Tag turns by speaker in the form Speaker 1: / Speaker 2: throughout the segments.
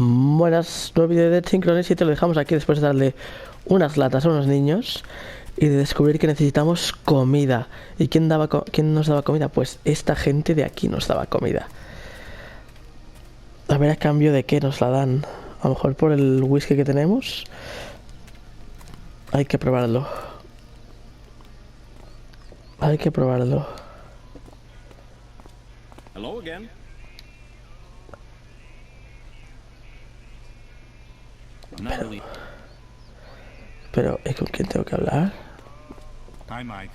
Speaker 1: Buenas, nuevo vídeo de Synchronicity. Lo dejamos aquí después de darle unas latas a unos niños y de descubrir que necesitamos comida. ¿Y quién nos daba comida? Pues esta gente de aquí nos daba comida. A ver a cambio de qué nos la dan. A lo mejor por el whisky que tenemos. Hay que probarlo. Hay que probarlo.
Speaker 2: Hello again.
Speaker 1: Pero, ¿y con quién tengo que hablar?
Speaker 2: Hi, Mike.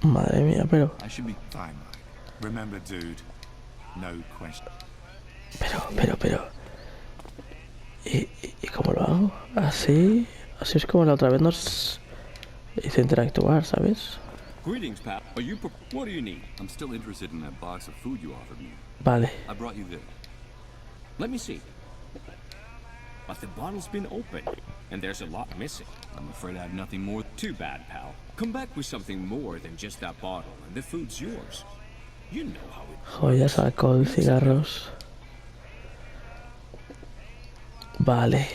Speaker 1: Madre mía, pero...
Speaker 2: I should be fine, Mike. Remember, dude, no question.
Speaker 1: Pero... ¿Y cómo lo hago? Así es como la otra vez nos hizo interactuar, ¿sabes?
Speaker 2: Greetings, pal. What do you need? I'm still interested in that box of food you offered me.
Speaker 1: Vale.
Speaker 2: I brought you this. Let me see. But the bottle's been opened, and there's a lot missing. I'm afraid I have nothing more. Too bad, pal. Come back with something more than just that bottle, and the food's yours. You know how it...
Speaker 1: Joyas, alcohol, cigarros. Vale.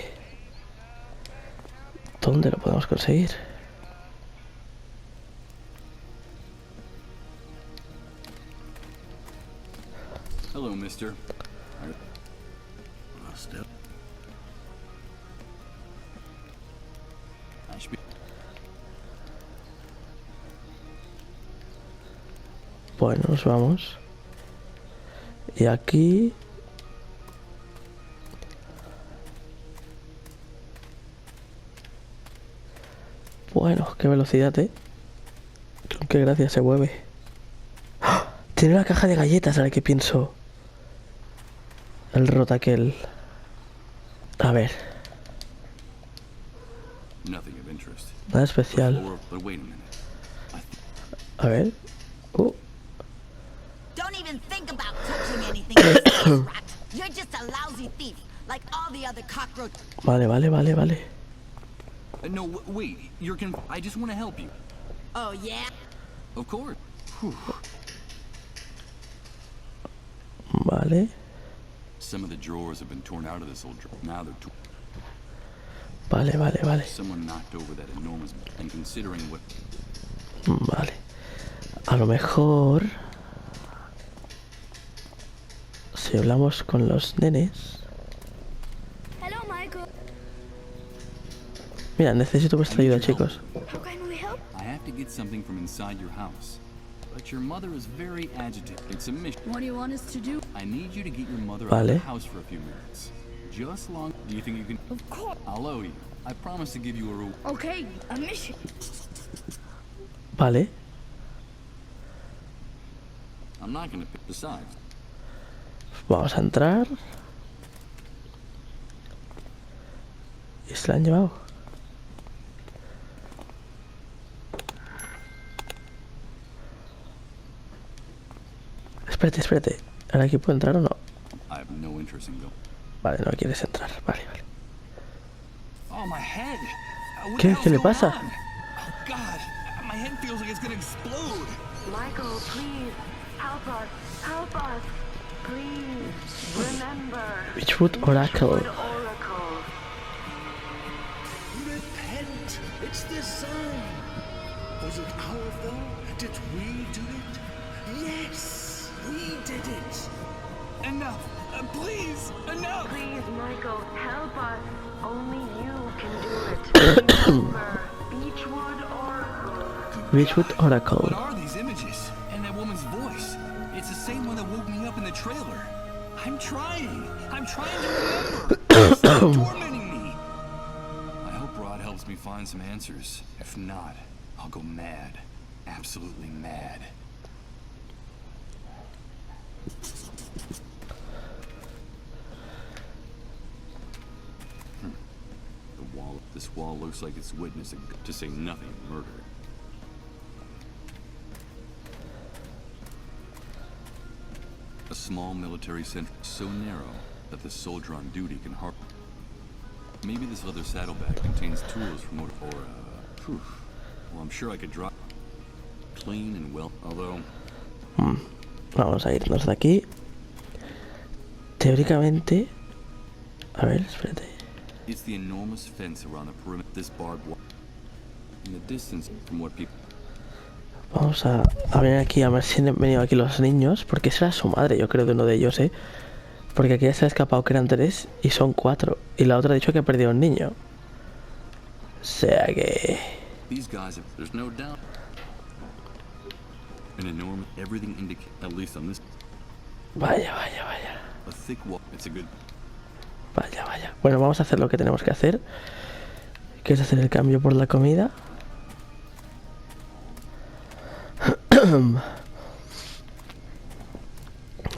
Speaker 1: ¿Dónde lo podemos conseguir?
Speaker 2: Hello, mister.
Speaker 1: Bueno, nos vamos. Y aquí... Bueno, qué velocidad, ¿eh? Con qué gracia se mueve. ¡Ah! Tiene una caja de galletas, ahora que pienso. El rotaquel. A ver. Nada especial. A ver.
Speaker 3: Don't even think about touching anything, you rat. You're just a lousy thief, like all the other cockroaches.
Speaker 1: Vale.
Speaker 2: No, wait. I just want to help you.
Speaker 3: Oh, yeah?
Speaker 2: Of course.
Speaker 1: Vale.
Speaker 2: Some of the drawers have been torn out of this old drawer. Now they're
Speaker 1: Vale.
Speaker 2: Someone knocked over that enormous... And considering what...
Speaker 1: Vale. A lo mejor... Si hablamos con los nenes...
Speaker 4: Hello, Michael.
Speaker 1: Mira, necesito vuestra ayuda, chicos.
Speaker 4: How can we help?
Speaker 2: I have to get something from inside your house. But your mother is very agitated. It's a mission.
Speaker 4: What do you want us to do?
Speaker 2: I need you to get your mother out
Speaker 1: Vale.
Speaker 2: of the house for a few minutes. Just long... Do you think you can...
Speaker 4: Of course.
Speaker 2: I'll owe you. I promise to give you a reward.
Speaker 4: Okay, a mission.
Speaker 1: Vale.
Speaker 2: I'm not gonna... Besides...
Speaker 1: Vamos a entrar. ¿Y se la han llevado? Espérate. ¿Ahora aquí puedo entrar o no?
Speaker 2: I have no interest in going.
Speaker 1: Vale, no quieres entrar. Vale.
Speaker 2: Oh, my head.
Speaker 1: ¿Qué le pasa?
Speaker 2: Oh, God. My head feels like it's gonna explode.
Speaker 5: Michael, please, help us, please, remember.
Speaker 1: Witchwood Oracle.
Speaker 5: Oracle.
Speaker 6: Repent! It's the sun! Was it our fault? Did we do it? Yes, we did it!
Speaker 2: Enough! Please! Enough!
Speaker 5: Please, Michael, help us. Only you can do it. Remember, Beechwood Oracle.
Speaker 1: Witchwood Oracle.
Speaker 2: What are these images? And that woman's voice. It's the same one that woke me up in the trailer. I'm trying to remember. Stop tormenting me. I hope Rod helps me find some answers. If not, I'll go mad. Absolutely mad. This wall looks like it's witnessing, to say nothing of murder. A small military center so narrow that the soldier on duty can hardly... Maybe this leather saddlebag contains tools from Well, I'm sure I could drop clean and well. Although,
Speaker 1: Vamos a irnos de aquí. Teóricamente... A ver, espérate.
Speaker 2: It's the enormous fence around the perimeter. This barbed wire. In the distance from what people.
Speaker 1: Vamos a venir aquí a ver si han venido aquí los niños. Porque esa era su madre, yo creo, de uno de ellos, ¿eh? Porque aquí ya se ha escapado que eran 3 y son 4. Y la otra ha dicho que ha perdido un niño. O sea que...
Speaker 2: These guys, there's no doubt. An enormous. Everything indicates, at least on this,
Speaker 1: Vaya, vaya, vaya.
Speaker 2: a thick wall. It's a good.
Speaker 1: Vaya, vaya. Bueno, vamos a hacer lo que tenemos que hacer. Que es hacer el cambio por la comida.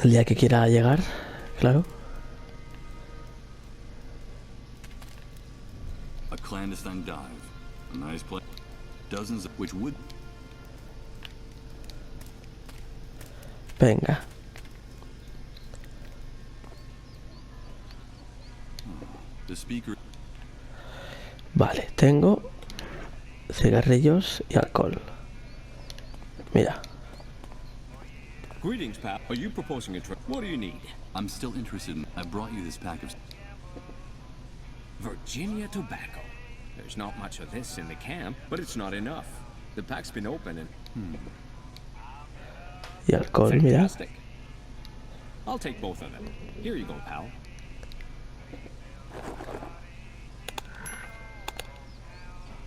Speaker 1: El día que quiera llegar, claro.
Speaker 2: A clandestine dive. A nice place. Dozens of which would.
Speaker 1: Venga.
Speaker 2: The speaker.
Speaker 1: Vale, tengo cigarrillos y alcohol. Mira.
Speaker 7: Greetings, pal. Are you proposing a trip? What do you need?
Speaker 2: I'm still interested in. I brought you this pack of.
Speaker 7: Virginia tobacco. There's not much of this in the camp, but it's not enough. The pack's been open and
Speaker 1: Y alcohol, mira.
Speaker 7: fantastic. I'll take both of them. Here you go, pal.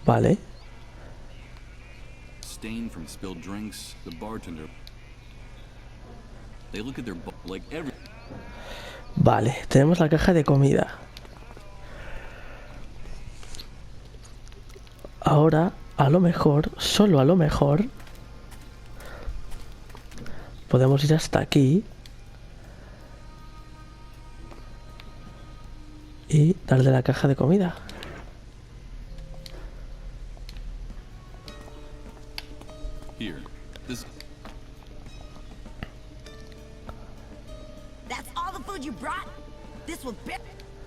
Speaker 1: Vale.
Speaker 2: Stain from spilled drinks. The bartender. They look at their like every.
Speaker 1: Vale, tenemos la caja de comida. Ahora, a lo mejor, solo a lo mejor, podemos ir hasta aquí y darle la caja de comida.
Speaker 2: Here. This.
Speaker 3: That's all the food you brought? This will be...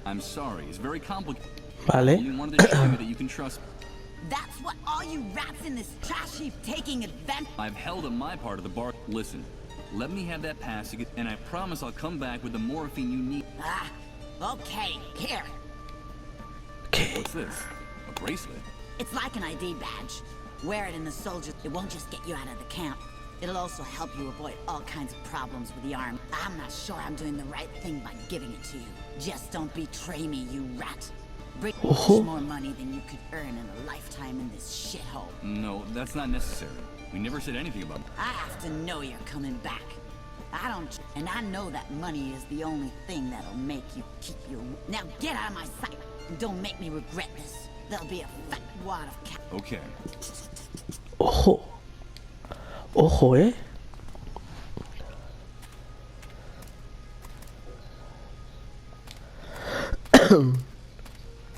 Speaker 2: I'm sorry. It's very complicated.
Speaker 1: Vale.
Speaker 2: Only wanted to show you that you can trust.
Speaker 3: That's what all you rats in this trash heap taking advantage...
Speaker 2: I've held on my part of the bar. Listen, let me have that pass again, and I promise I'll come back with the morphine you need.
Speaker 3: Ah, okay, here.
Speaker 1: ¿Qué?
Speaker 2: What's this? A bracelet?
Speaker 3: It's like an ID badge. Wear it in the soldiers. It won't just get you out of the camp. It'll also help you avoid all kinds of problems with the army. I'm not sure I'm doing the right thing by giving it to you. Just don't betray me, you rat. Bring much more money than you could earn in a lifetime in this shithole.
Speaker 2: No, that's not necessary. We never said anything about.
Speaker 3: I have to know you're coming back. I don't, and I know that money is the only thing that'll make you keep your... Now get out of my sight and don't make me regret this. There'll be a fat wad of cat.
Speaker 2: Okay.
Speaker 1: Ojo. Ojo, ¿eh?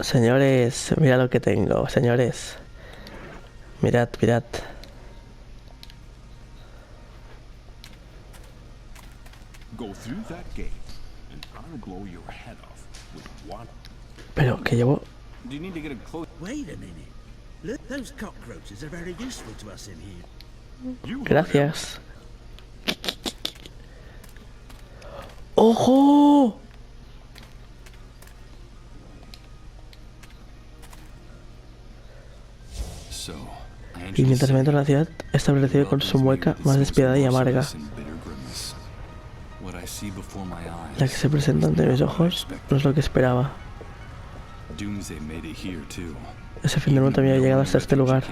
Speaker 1: Señores, mira lo que tengo, señores. Mirad, mirad.
Speaker 7: Go through that gate, and I'll blow your head off with one.
Speaker 1: Pero que llevo...
Speaker 2: Do you need to get a close?
Speaker 6: Wait a minute. Look, those cockroaches are very useful to us in here.
Speaker 1: Gracias. ¡Ojo!
Speaker 2: So,
Speaker 1: Y mientras me entro en la ciudad, establecido con su mueca más despiadada y amarga, la que se presenta ante mis ojos no es lo que esperaba. Ese fin del mundo había llegado hasta este lugar.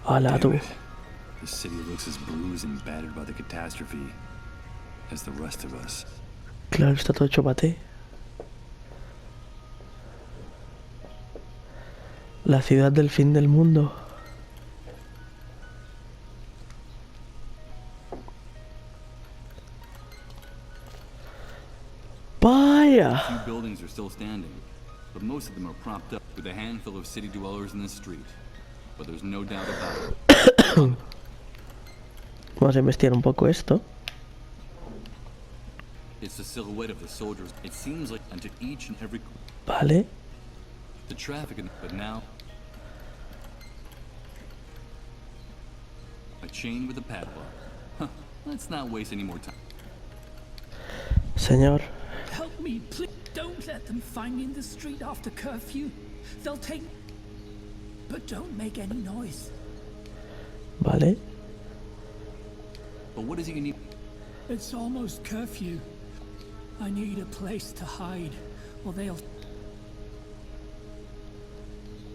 Speaker 1: ¡Hala, tú!
Speaker 2: The city looks as bruised and battered by the catastrophe as the rest of us.
Speaker 1: Claro, está todo hecho paté. La ciudad del fin del mundo. ¡Vaya!
Speaker 2: A few buildings are still standing, but most of them are propped up with a handful of city dwellers in the street. But there's no doubt about it.
Speaker 1: Vamos a investigar un poco esto.
Speaker 2: It's the silhouette of the soldiers. It seems like into each and every
Speaker 1: Vale.
Speaker 2: the traffic, but now a chain with a padlock. Huh, let's not waste any more time.
Speaker 1: Señor,
Speaker 8: Help me, please. Don't let them find me in the street after curfew. They'll take... But don't make any noise.
Speaker 1: vale.
Speaker 2: But what is it you need?
Speaker 8: It's almost curfew. I need a place to hide, or they'll...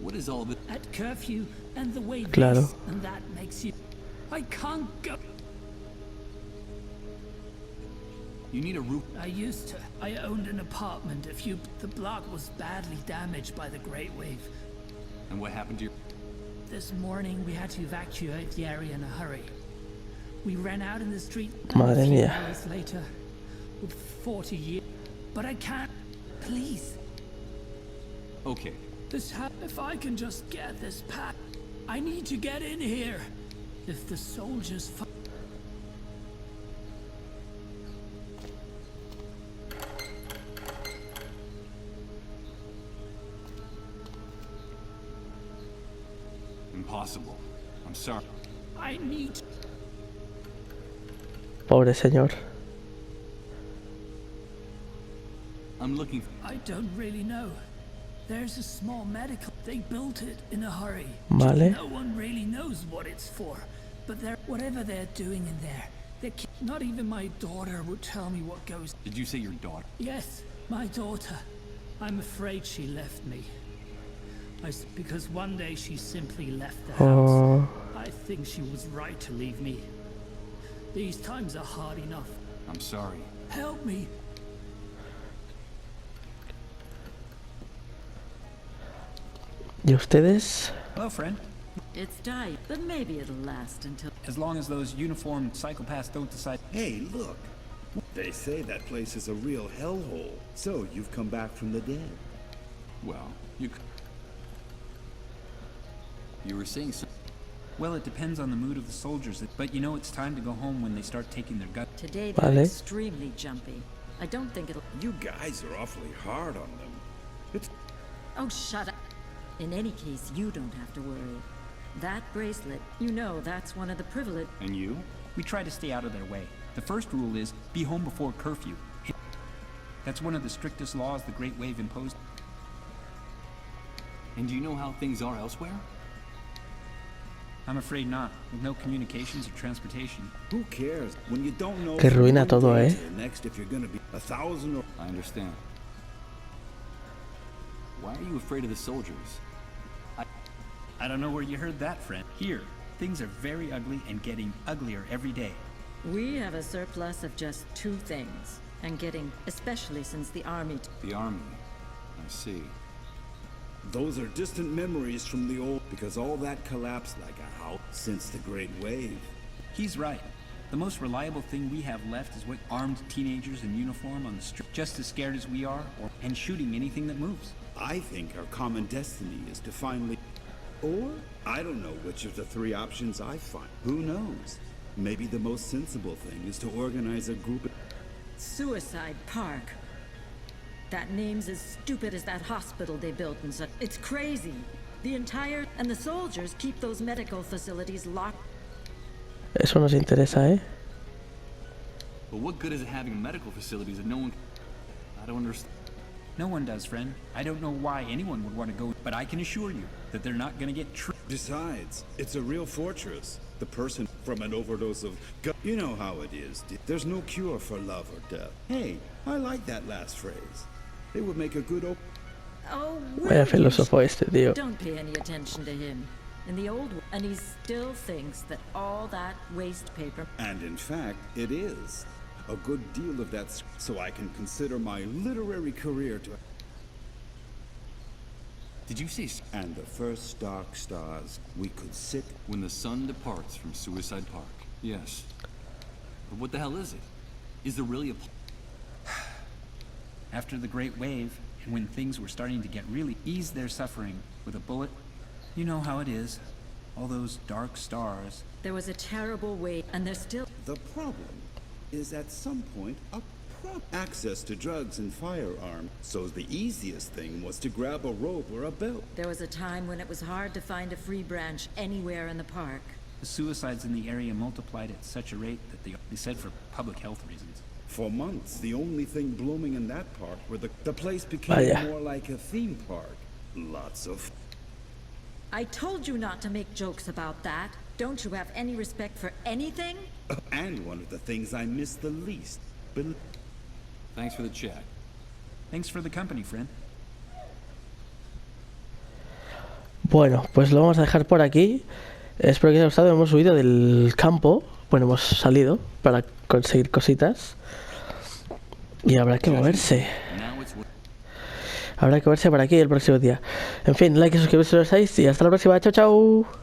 Speaker 2: What is all this?
Speaker 8: At curfew, and the way
Speaker 1: Claro.
Speaker 8: this, and that makes you... I can't go...
Speaker 2: You need a roof.
Speaker 8: I used to. I owned an apartment a few... The block was badly damaged by the Great Wave.
Speaker 2: And what happened to your...
Speaker 8: This morning, we had to evacuate the area in a hurry. We ran out in the street
Speaker 1: Madre
Speaker 8: a few
Speaker 1: mía.
Speaker 8: hours later with 40 years. But I can't. Please.
Speaker 2: Okay.
Speaker 8: If I can just get this pack. I need to get in here. If the soldiers...
Speaker 2: Impossible. I'm sorry.
Speaker 8: I need...
Speaker 1: Pobre señor.
Speaker 2: I'm looking for...
Speaker 8: I don't really know. There's a small medical. They built it in a hurry.
Speaker 1: Vale.
Speaker 8: No one really knows what it's for. But whatever they're doing in there, not even my daughter would tell me what goes.
Speaker 2: Did you say your daughter?
Speaker 8: Yes, my daughter. I'm afraid she left me. Because one day she simply left the house.
Speaker 1: Oh,
Speaker 8: I think she was right to leave me. These times are hard enough.
Speaker 2: I'm sorry.
Speaker 8: Help me.
Speaker 1: ¿y ustedes?
Speaker 9: Hello, friend.
Speaker 3: It's died, but maybe it'll last until...
Speaker 9: As long as those uniformed psychopaths don't decide...
Speaker 6: Hey, look. They say that place is a real hellhole. So you've come back from the dead.
Speaker 2: Well, you were saying something.
Speaker 9: Well, it depends on the mood of the soldiers, but you know it's time to go home when they start taking their gut.
Speaker 3: Today they're
Speaker 1: Vale.
Speaker 3: extremely jumpy. I don't think it'll...
Speaker 6: You guys are awfully hard on them. It's
Speaker 3: Oh, shut up. In any case, you don't have to worry. That bracelet, you know that's one of the privileged...
Speaker 2: And you?
Speaker 9: We try to stay out of their way. The first rule is, be home before curfew. That's one of the strictest laws the Great Wave imposed.
Speaker 2: And do you know how things are elsewhere?
Speaker 9: I'm afraid not, with no communications or transportation.
Speaker 6: who cares when you don't know
Speaker 1: Que
Speaker 6: from
Speaker 1: ruina
Speaker 6: one
Speaker 1: todo,
Speaker 6: day
Speaker 1: eh.
Speaker 6: to the next if you're gonna be 1,000 or...
Speaker 2: I understand. Why are you afraid of the soldiers?
Speaker 9: I don't know where you heard that, friend. Here, things are very ugly and getting uglier every day.
Speaker 3: We have a surplus of just 2 things. And getting, especially since the army...
Speaker 2: The army. I see.
Speaker 6: Those are distant memories from the old... Because all that collapsed like a house since the Great Wave.
Speaker 9: He's right. The most reliable thing we have left is what armed teenagers in uniform on the street, just as scared as we are, and shooting anything that moves.
Speaker 6: I think our common destiny is to finally... Or, I don't know which of the 3 options I find. Who knows? Maybe the most sensible thing is to organize a group of...
Speaker 3: Suicide Park. That name's as stupid as that hospital they built and such. It's crazy. The entire... And the soldiers keep those medical facilities locked.
Speaker 1: Eso nos interesa, ¿eh?
Speaker 2: But what good is it having medical facilities if no one... I don't understand.
Speaker 9: No one does, friend. I don't know why anyone would want to go, but I can assure you that they're not going to get
Speaker 6: Besides, it's a real fortress. The person from an overdose of... You know how it is. There's no cure for love or death. Hey, I like that last phrase. It would make a good...
Speaker 3: Oh,
Speaker 1: Vaya filósofo este, tío.
Speaker 3: Don't pay any attention to him. In the old... And he still thinks that all that waste paper...
Speaker 6: And in fact, it is. A good deal of that, so I can consider my literary career to...
Speaker 2: Did you say
Speaker 6: And the first dark stars we could sit...
Speaker 2: when the sun departs from Suicide Park? Yes. But what the hell is it? Is there really a...
Speaker 9: After the Great Wave, and when things were starting to get really ease their suffering with a bullet, you know how it is. All those dark stars.
Speaker 3: There was a terrible wave, and there's still...
Speaker 6: The problem is at some point access to drugs and firearms. So the easiest thing was to grab a rope or a belt.
Speaker 3: There was a time when it was hard to find a free branch anywhere in the park.
Speaker 9: The suicides in the area multiplied at such a rate that they said for public health reasons.
Speaker 6: For months, the only thing blooming in that park were the place became
Speaker 1: Vaya.
Speaker 6: more like a theme park. Lots of...
Speaker 10: I told you not to make jokes about that. Don't you have any respect for anything?
Speaker 6: And one of the things I miss the least.
Speaker 7: Thanks for the check.
Speaker 9: Thanks for the company, friend.
Speaker 1: Bueno, pues lo vamos a dejar por aquí. Espero que os haya gustado. Hemos subido del campo. Bueno, hemos salido para conseguir cositas. Y habrá que moverse. Habrá que verse por aquí el próximo día. En fin, like y suscribiros si no lo estáis. Y hasta la próxima. Chao, chao.